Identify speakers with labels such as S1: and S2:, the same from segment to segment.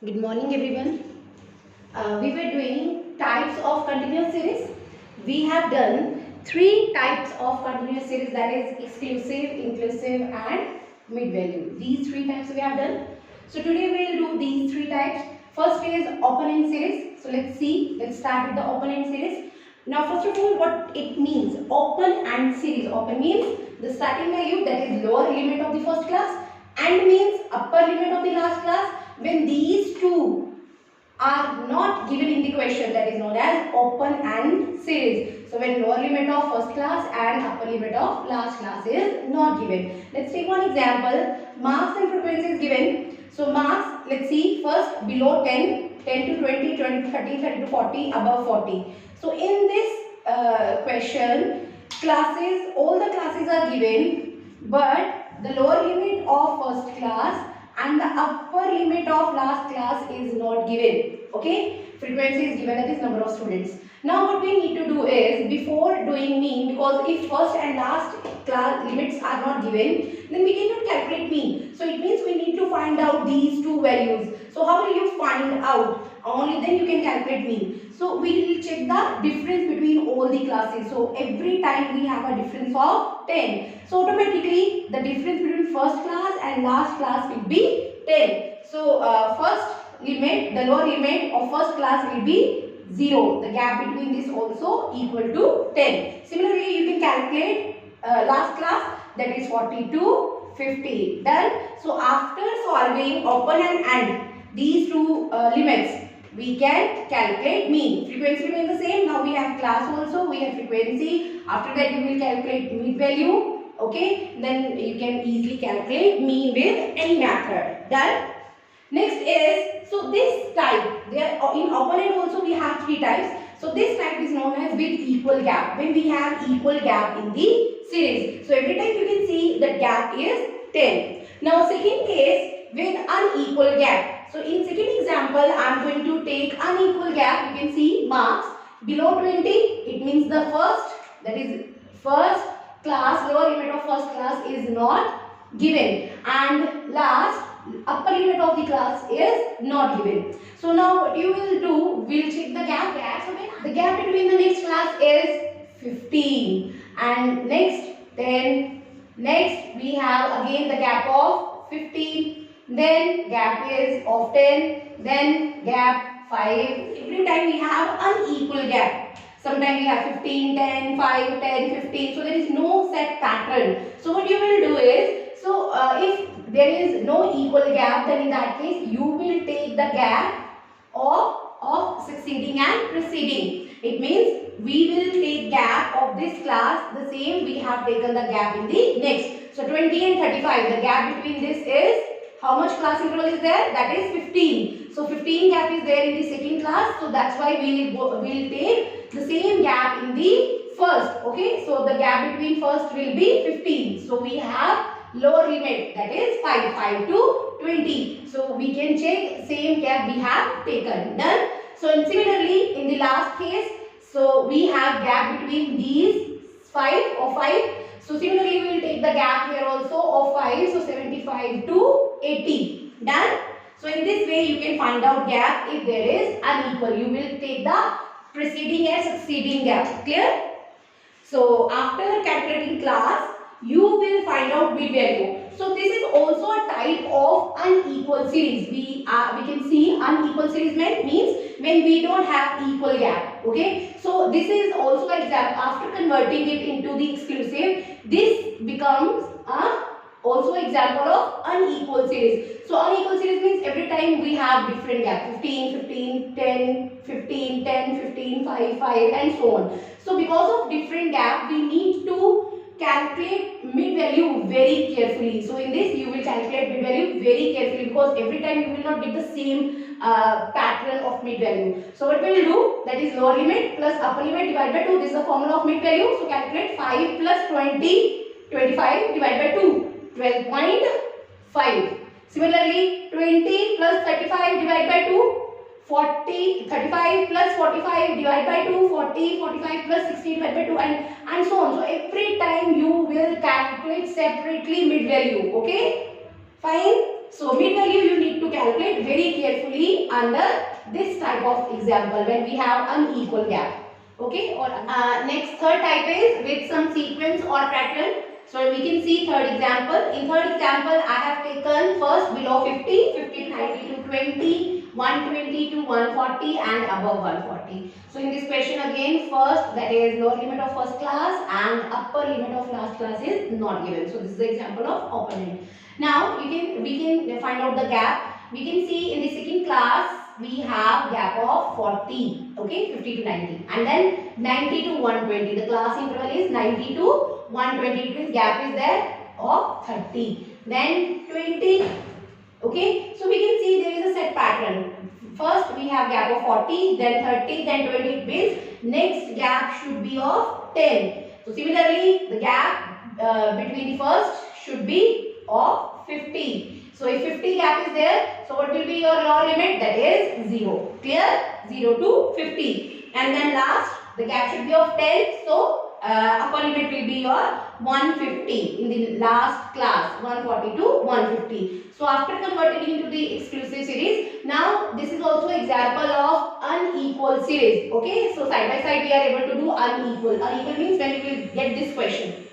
S1: Good morning everyone. We were doing types of continuous series. We have done three types of continuous series, that is exclusive, inclusive and mid-value. These three types we have done. So today we will do these three types. First is open-end series. So let's start with the open-end series. Now first of all, what it means, open-end series. Open means the starting value, that is lower limit of the first class, and means upper limit of the last class. When these two are not given in the question, that is known as open end series. So when lower limit of first class and upper limit of last class is not given. Let's take one example. Marks and frequency is given. So marks, let's see, first below 10, 10 to 20, 20 to 30, 30 to 40, above 40. So in this question, classes, all the classes are given, but the lower limit of first class and the upper limit of last class is not given. Okay, frequency is given, that is number of students. Now what we need to do is, before doing mean, because if first and last class limits are not given, then we cannot calculate mean. So it means we need to find out these two values. So how will you find out? Only then you can calculate mean. So we will check the difference between all the classes. So every time we have a difference of 10. So automatically the difference between first class and last class will be 10. So first limit, the lower limit of first class will be 0. The gap between this also equal to 10. Similarly, you can calculate last class, that is 40 to 50. Done. So after solving open and AND, these two limits, we can calculate mean. Frequency remains the same. Now we have class also, we have frequency. After that you will calculate mid value. Okay, then you can easily calculate mean with any method. Done. Next is, so this type, there in open end also we have three types. So this type is known as with equal gap, when we have equal gap in the series. So every time you can see that gap is 10. Now second case, with unequal gap. So in second example, I am going to take unequal gap. You can see marks below 20, it means the first, that is first class, lower limit of first class is not given, and last upper limit of the class is not given. So now what you will do, we'll check the gap. The gap between the next class is 15 and next 10. Next we have again the gap of 15. Then gap is of 10. Then gap 5. Every time we have unequal gap. Sometimes we have 15, 10, 5, 10, 15. So there is no set pattern. So what you will do is, so if there is no equal gap, then in that case you will take the gap of succeeding and preceding. It means we will take gap of this class the same we have taken the gap in the next. So 20 and 35, the gap between this is, how much class interval is there? That is 15. So 15 gap is there in the second class. So that's why we will take the same gap in the first. Okay. So the gap between first will be 15. So we have lower limit, that is 5 to 20. So we can check same gap we have taken. Done. So and similarly in the last case, so we have gap between these 5 or 5. So similarly we will take the gap here also of 5. So 75 to 80. Done. So in this way you can find out gap if there is unequal. You will take the preceding and succeeding gap. Clear? So after calculating class, you will find out mid value. So this is also a type of unequal series. We can see unequal series means when we don't have equal gap. Okay. So this is also an example. After converting it into the exclusive, this becomes also example of unequal series. So unequal series means every time we have different gap, 15, 15, 10, 15, 10, 15, 5, 5 and so on. So because of different gap, we need to calculate mid value very carefully. So in this you will calculate mid value very carefully, because every time you will not get the same pattern of mid value. So what we will do, that is lower limit plus upper limit divided by 2. This is the formula of mid value. So calculate 5 plus 20, 25 divided by 2. 12.5. Similarly, 20 plus 35 divided by 2, 40, 35 plus 45 divided by 2, 40, 45 plus 60 divided by 2 and so on. So every time you will calculate separately mid value. Okay? Fine. So mid value you need to to calculate very carefully under this type of example when we have unequal gap. Okay, or next third type is with some sequence or pattern. So we can see third example. In third example, I have taken first below 50, 50 to 90 to 20, 120 to 140 and above 140. So in this question again, first that is lower limit of first class and upper limit of last class is not given. So this is the example of opponent. Now we can find out the gap. We can see in the second class we have gap of 40, okay, 50 to 90, and then 90 to 120. The class interval is 90 to 120. It means gap is there of 30. Then 20. Okay, so we can see there is a set pattern. First we have gap of 40, then 30, then 20. It means next gap should be of 10. So similarly, the gap between the first should be of 50. So if 50 gap is there, so what will be your lower limit? That is 0. Clear? 0 to 50. And then last, the gap should be of 10. So upper limit will be your 150 in the last class, 140 to 150. So after converting into the exclusive series, now this is also example of unequal series. Okay, so side by side we are able to do unequal. Unequal means when you will get this question.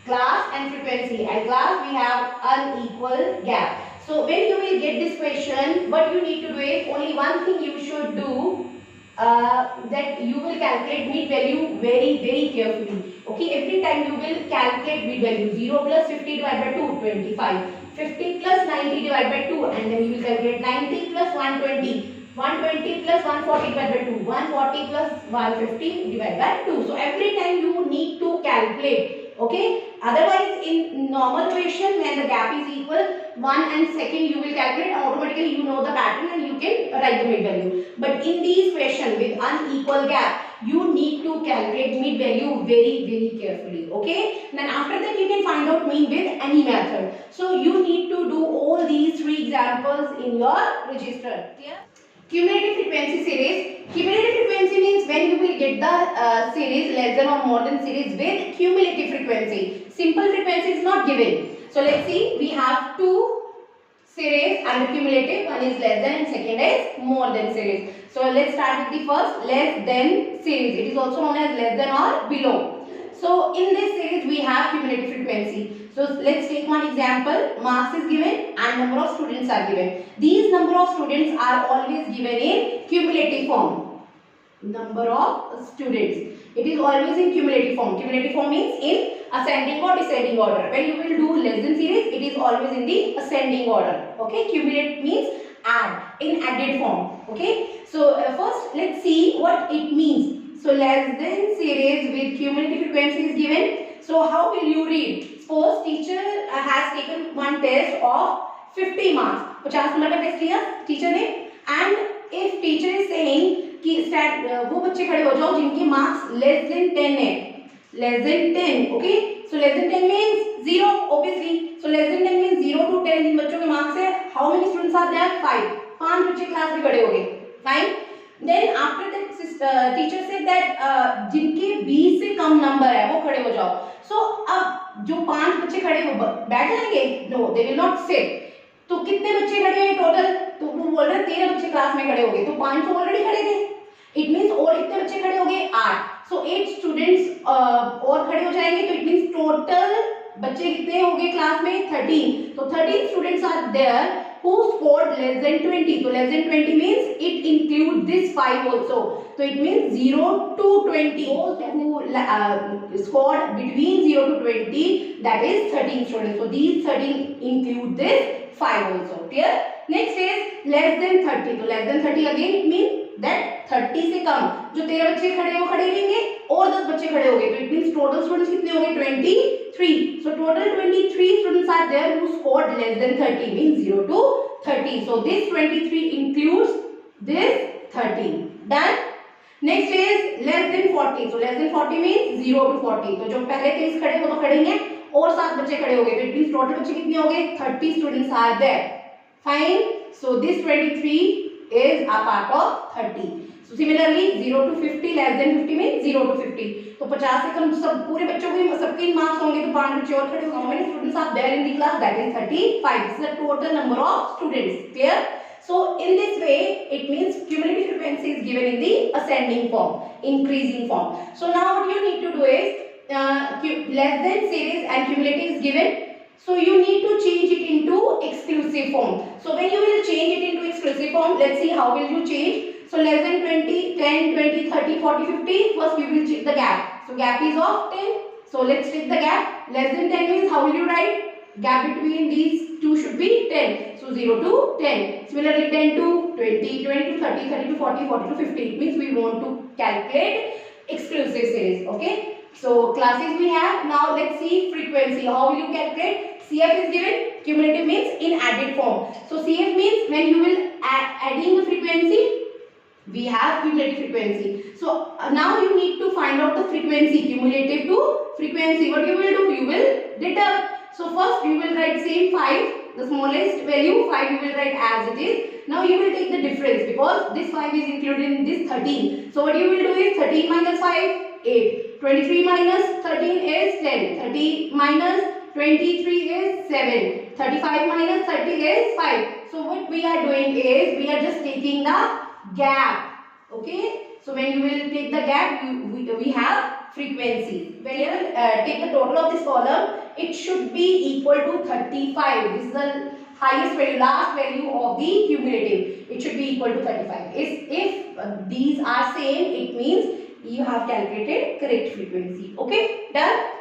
S1: Class and frequency. At class we have unequal gap. So when you will get this question, what you need to do is only one thing you should do, that you will calculate mid value very carefully. Okay, every time you will calculate mid value. 0 plus 50 divided by 2, 25. 50 plus 90 divided by 2, and then you will calculate 90 plus 120. 120 plus 140 divided by 2. 140 plus 150 divided by 2. So every time you need to calculate. Okay, otherwise in normal question when the gap is equal, 1 and second you will calculate, automatically you know the pattern and you can write the mid value. But in these question with unequal gap, you need to calculate mid value very carefully. Okay, then after that you can find out mean with any method. So you need to do all these three examples in your register. Clear? Cumulative frequency series. Cumulative frequency means when you will get the series less than or more than series with cumulative frequency. Simple frequency is not given. So let's see, we have two series under cumulative. One is less than and second is more than series. So let's start with the first, less than series. It is also known as less than or below. So in this series we have cumulative frequency. So let's take one example. Marks is given and number of students are given. These number of students are always given in cumulative form. Number of students. It is always in cumulative form. Cumulative form means in ascending or descending order. When you will do less than series, it is always in the ascending order. Okay. Cumulative means add, in added form. Okay. So first let's see what it means. So less than series with cumulative frequency is given. So how will you read? Suppose teacher has taken one test of 50 marks. 50 number का test लिया teacher ने, and if teacher is saying कि वो बच्चे खड़े हो जाओ जिनके मार्क्स less than 10 है, less than 10, okay? So less than 10 means 0, obviously. So less than 10 means 0 to 10 जिन बच्चों के मार्क्स है, how many students are there? 5. 5 बच्चे क्लास में खड़े हो गए. Fine. Then after that teacher said that जिनके 20 से कम नंबर है वो खड़े हो जाओ. So अब जो 5 बच्चे खड़े हो बैठ जाएंगे? No, they will not sit. तो कितने बच्चे खड़े हैं टोटल? तो वो बोल रहे 13 बच्चे क्लास में खड़े हो गए. तो 5 तो ऑलरेडी खड़े थे. It means और कितने बच्चे खड़े हो गए? 8. So 8 students और खड़े हो जाएंगे. तो it means total बच्चे कितने हो गए क्लास में? 13. तो 13 students are there who scored less than 20. So less than 20 means it includes this 5 also. So it means 0 to 20. Those who scored between 0 to 20, that is 13 students. So these 13 include this 5 also. Clear? Next is less than 30. So less than 30 again it means that 30 से कम जो 13 बच्चे खड़े हैं वो खड़े रहेंगे और 10 बच्चे खड़े हो गए. तो it means total students कितने हो गए? 23. So total 23 students are there who scored less than 30, means 0 to 30. So this 23 includes this 13. Done. Next is less than 40. So less than 40 means 0 to 40. तो जो पहले 23 खड़े वो तो खड़े ही हैं और 7 बच्चे खड़े हो गए. तो it means total बच्चे कितने हो गए? 30 students are there. Fine. So this 23 is a part of 30. So similarly 0 to 50 less than 50 means 0 to 50. तो 50 से कम सब पूरे बच्चों के सबके मार्क्स होंगे तो 5 बच्चे और खड़े होंगे. How many students are there in the class? That is 35. This is the total number of students. Clear? So in this way it means cumulative frequency is given in the ascending form, increasing form. So now what you need to do is less than series and cumulative is given. So you need to change it into exclusive form. So when you will change it into exclusive form, let's see how will you change. So less than 20, 10, 20, 30, 40, 50. First we will check the gap. So gap is of 10. So let's check the gap. Less than 10 means how will you write? Gap between these two should be 10. So 0 to 10. Similarly 10 to 20, 20 to 30, 30 to 40, 40 to 50. It means we want to calculate exclusive series. Okay. So classes we have. Now let's see frequency. How will you calculate? CF is given. Cumulative means in added form. So CF means when you will adding the frequency, we have cumulative frequency. So now you need to find out the frequency, cumulative to frequency. What you will do? You will deduct. So first you will write same 5, the smallest value 5 you will write as it is. Now you will take the difference because this 5 is included in this 13. So what you will do is 13 minus 5, 8. 23 minus 13 is 10. 30 minus 23 is 7. 35 minus 30 is 5. So what we are doing is we are just taking the gap. Okay. So when you will take the gap, we have frequency. When you will take the total of this column, it should be equal to 35. This is the highest value, last value of the cumulative. It should be equal to 35. If these are same, it means you have calculated correct frequency. Okay, done.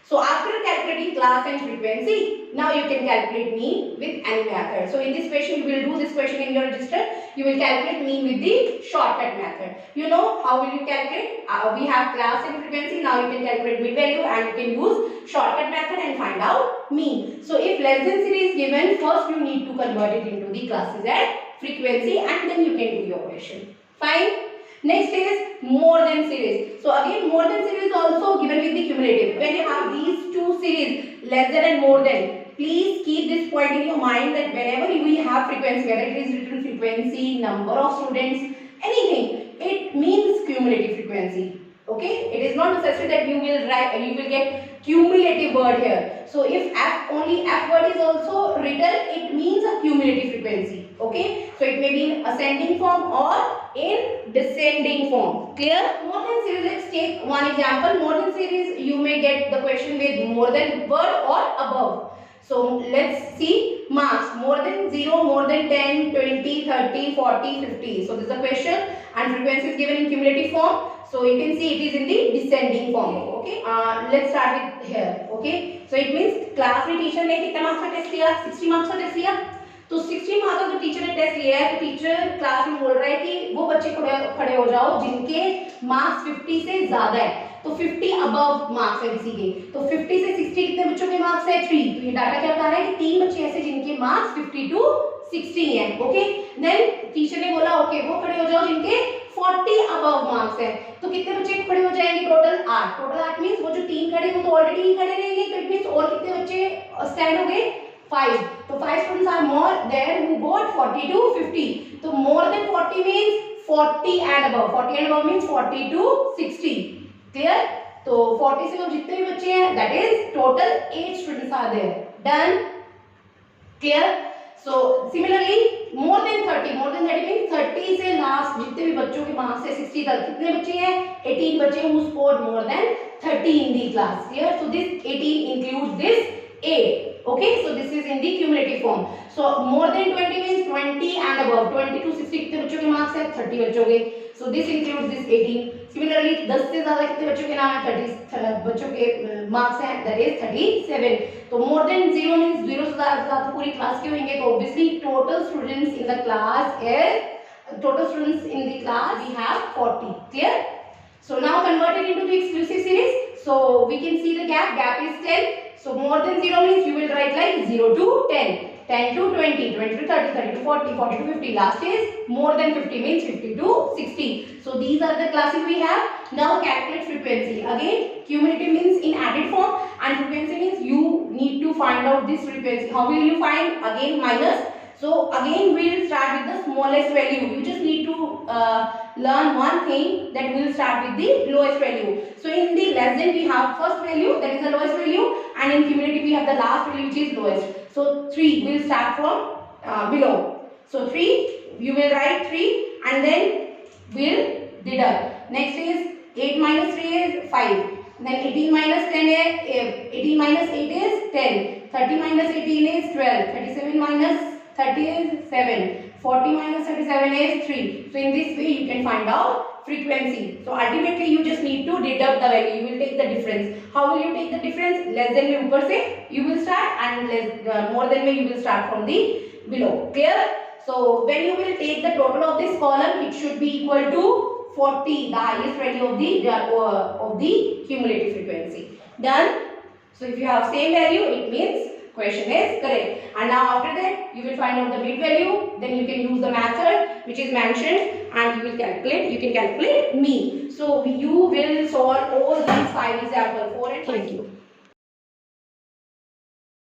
S1: So after calculating class and frequency, now you can calculate mean with any method. So in this question, you will do this question in your register. You will calculate mean with the shortcut method. You know how will you calculate? We have class and frequency. Now you can calculate mean value and you can use shortcut method and find out mean. So if less than series is given, first you need to convert it into the classes and frequency and then you can do your question. Fine. Next is more than series. So again more than series is also given with the cumulative. When you have these two series, less than and more than, please keep this point in your mind that whenever we have frequency, whether it is written frequency, number of students, anything, it means cumulative frequency. Okay, it is not necessary that you will get cumulative word here. So if only F word is also written, it means a cumulative frequency. Okay, so it may be in ascending form or in descending form. Clear? More than series, let's take one example. More than series, you may get the question with more than word or above. So let's see marks. More than 0, more than 10, 20, 30, 40, 50. So this is the question and frequency is given in cumulative form. So you can see it is in the descending form. Okay. Let's start with here. Okay. So it means class में teacher ने कितना marks का test लिया? 60 marks का test लिया. तो 60 marks का teacher ने टेस्ट लिया है तो टीचर क्लास में बोल रहा है कि वो बच्चे खड़े हो जाओ जिनके मार्क्स 50 से ज्यादा है. तो 50 अबव मार्क्स है किसी के. तो 50 से 60 कितने बच्चों के मार्क्स है? 3. तो ये डाटा क्या बता रहा है कि 3 बच्चे ऐसे जिनके मार्क्स 50 to 60 है. ओके. देन टीचर ने बोला ओके वो खड़े हो जाओ जिनके 40 अबव मार्क्स है. तो कितने बच्चे खड़े हो जाएंगे? टोटल 8. टोटल 8 मींस वो जो 3 खड़े वो तो ऑलरेडी ही खड़े रहेंगे. तो इट मींस और कितने बच्चे स्टैंड हो गए? 5. So 5 students are more there who got 40 to 50. So more than 40 means 40 and above. 40 and above means 40 to 60. Clear? So 40 से कम जितने भी बच्चे हैं, that is total 8 students are there. Done? Clear? So similarly more than 30. More than 30 means 30 से last जितने भी बच्चों के मार्क्स है 60 तक कितने बच्चे हैं? 18 बच्चे who scored more than 30 in the class. Clear? So this 18 includes this 8. Okay, so this is in the cumulative form. So more than 20 means 20 and above. 20 to 60 कितने बच्चों के मार्क्स है? 30 बच्चों के. So this includes this 18. Similarly 10 से ज़्यादा कितने बच्चों के नाम है? 30 बच्चों के मार्क्स हैं. That is 37. तो more than 0 means 0 से ज़्यादा तो पूरी क्लास के होंगे. तो obviously total students in the class we have 40. Clear? So now converted into the exclusive series. So we can see the gap. Gap is 10. So more than 0 means you will write like 0 to 10, 10 to 20, 20 to 30, 30 to 40, 40 to 50. Last is more than 50 means 50 to 60. So these are the classes we have. Now calculate frequency. Again cumulative means in added form and frequency means you need to find out this frequency. How will you find? Again minus. So again we will start with the smallest value. You just need to learn one thing, that we will start with the lowest value. So in the less than we have first value, that is the lowest value, and in cumulative we have the last value, which is lowest. So 3 we will start from below. So 3, you will write 3 and then we'll deduct. Next is 8 minus 3 is 5. Then 18 minus 10 is 18 minus 8 is 10. 30 minus 18 is 12. 37 minus 30 is 7. 40 minus 37 is 3. So in this way you can find out frequency. So ultimately you just need to deduct the value. You will take the difference. How will you take the difference? Less than में ऊपर से you will start and more than में you will start from the below. Clear? So when you will take the total of this column, it should be equal to 40, the highest value of the cumulative frequency. Done? So if you have same value, it means question is correct. And now after that, you will find out the mid value. Then you can use the method which is mentioned, and you will calculate. You can calculate mean. So you will solve all these 5 examples. 4 and 5. Thank you.